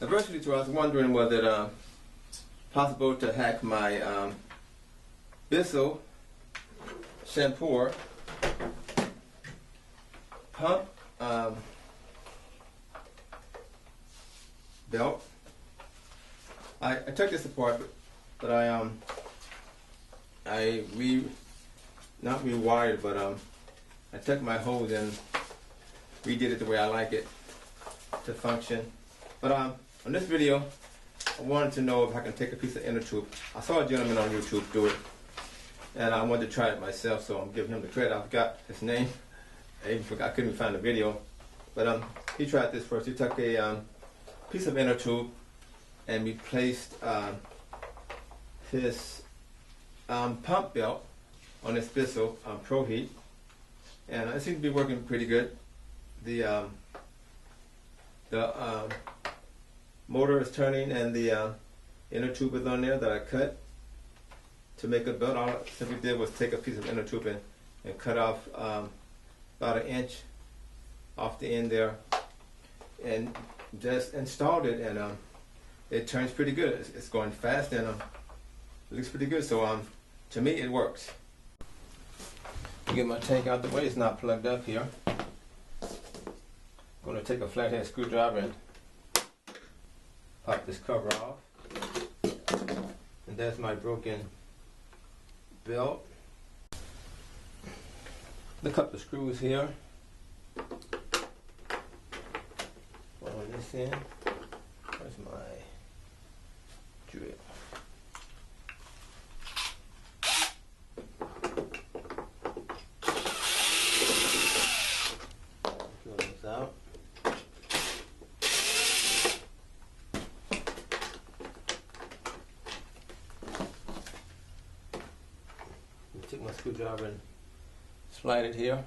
Eventually, I was wondering whether it's possible to hack my Bissell shampooer pump belt. I took this apart, but not rewired, but I took my hose and redid it the way I like it to function. But on this video, I wanted to know if I can take a piece of inner tube. I saw a gentleman on YouTube do it, and I wanted to try it myself, so I'm giving him the credit. I forgot his name. I couldn't even find the video. But he tried this first. He took a piece of inner tube and replaced his pump belt on this Bissell proheat, and it seems to be working pretty good. The motor is turning, and the inner tube is on there that I cut to make a belt. All I simply did was take a piece of inner tube and cut off about an inch off the end there, and just installed it, and it turns pretty good. It's going fast, and it looks pretty good. So to me, it works. Get my tank out the way. It's not plugged up here. I'm going to take a flathead screwdriver and pop this cover off. And that's my broken belt. A couple of screws here. One on this end. Where's my drill? Drill this out. Take my screwdriver and slide it here.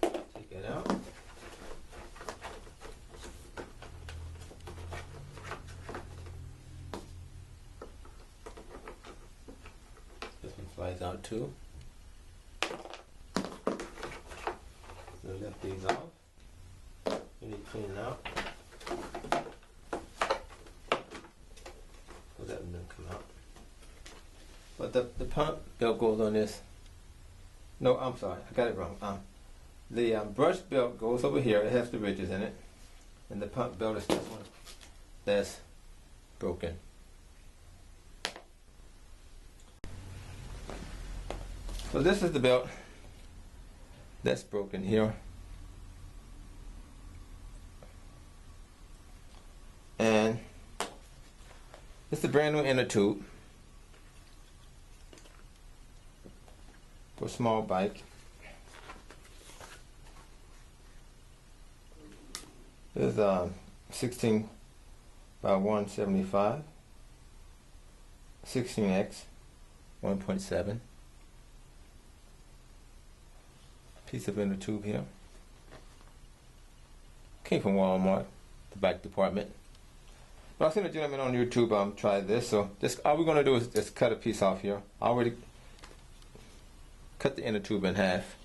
Take it out. This one slides out too. So lift these off. You need to clean it out. So that one didn't come out. But the pump belt goes on this. No, I'm sorry, I got it wrong. The brush belt goes over here. It has the ridges in it, and the pump belt is this one that's broken. So this is the belt that's broken here, and it's a brand new inner tube for a small bike. This is 16 by 175, 16x, 1.7. Piece of inner tube here. Came from Walmart, the bike department. But I've seen a gentleman on YouTube try this, so this, all we're going to do is just cut a piece off here. I already cut the inner tube in half.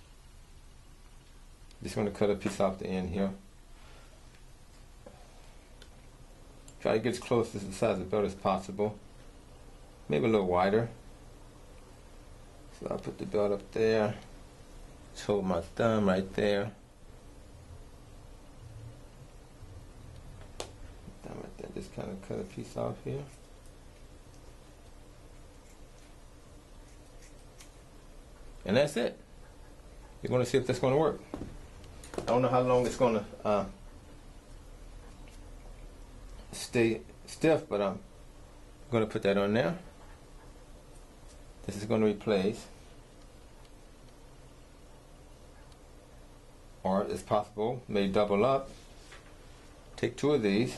Just going to cut a piece off the end here. Try to get as close to the size of the belt as possible. Maybe a little wider. So I'll put the belt up there. Just hold my thumb right there. Thumb right there. Just kind of cut a piece off here. And that's it. You're going to see if that's going to work. I don't know how long it's going to stay stiff, but I'm going to put that on there. This is going to replace, or it's possible, may double up. Take two of these,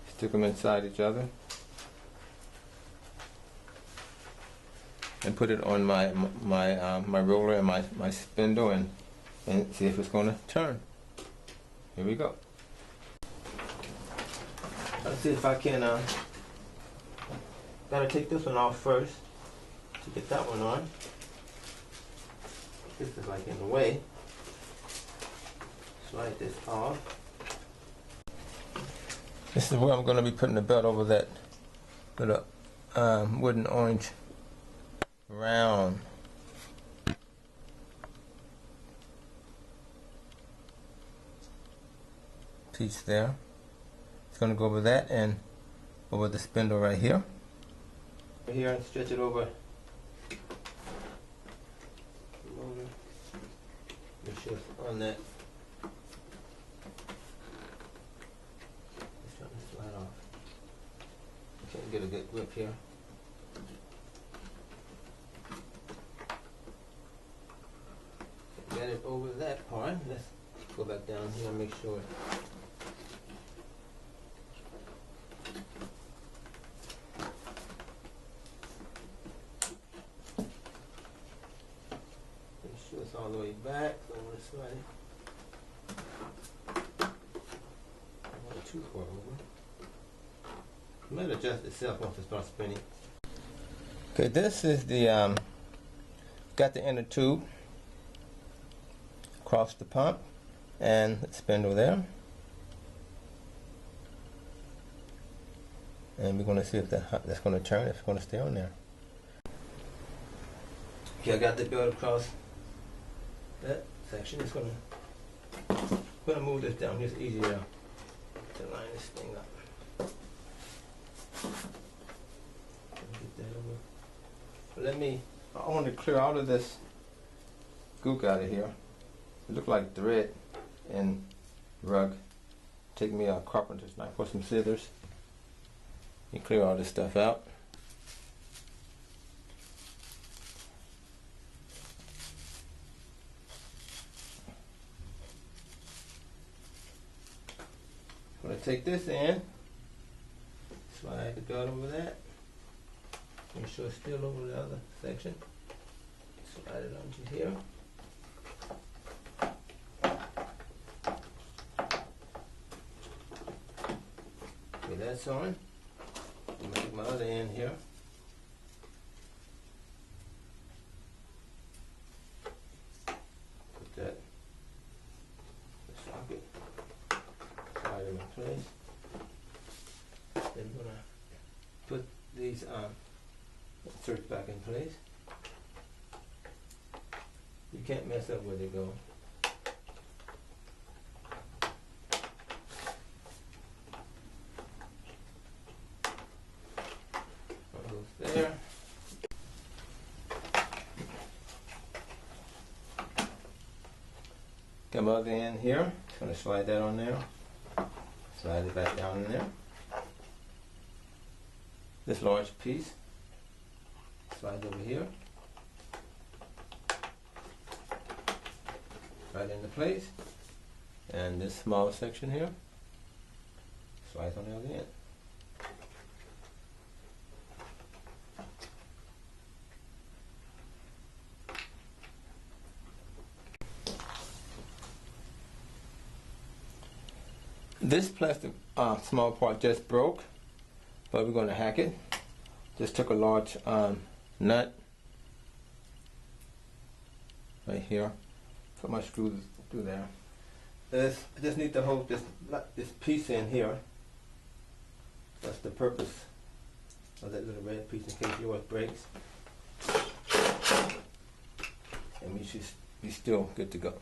stick them inside each other, and put it on my roller and my spindle, and see if it's going to turn. Here we go. Let's see if I can. Gotta take this one off first to get that one on. This is like in the way. Slide this off. This is where I'm going to be putting the belt over that little wooden orange round piece there. It's going to go over that and over the spindle right here. Here and stretch it over. Make sure it's on that. It's trying to slide off. I can't get a good grip here. Get it over that part. Let's go back down here and make sure. Make sure it's all the way back. So I'm going to slide it. I want it too far over. It might adjust itself once it starts spinning. Okay, this is the got the inner tube across the pump and the spindle there, and we're going to see if that's going to turn, if it's going to stay on there. Okay, I got the belt across that section. It's going to move this down. It's easier to line this thing up. Get that over. I want to clear all of this gook out of here. It looked like thread and rug. Take me a carpenter's knife or some scissors and clear all this stuff out. I'm going to take this in, slide the belt over that, make sure it's still over the other section, slide it onto here. Okay, that's on. I'm going to take my other end here. Put that in the socket. Slide them in place. Then I'm going to put these inserts back in place. You can't mess up where they go. There. Got my other end here. Just going to slide that on there. Slide it back down in there. This large piece slides over here. Right into place. And this small section here slides on the other end. This plastic small part just broke, but we're going to hack it. Just took a large nut right here, put my screws through there. I just need to hold this piece in here. That's the purpose of that little red piece in case yours breaks. And we should be still good to go.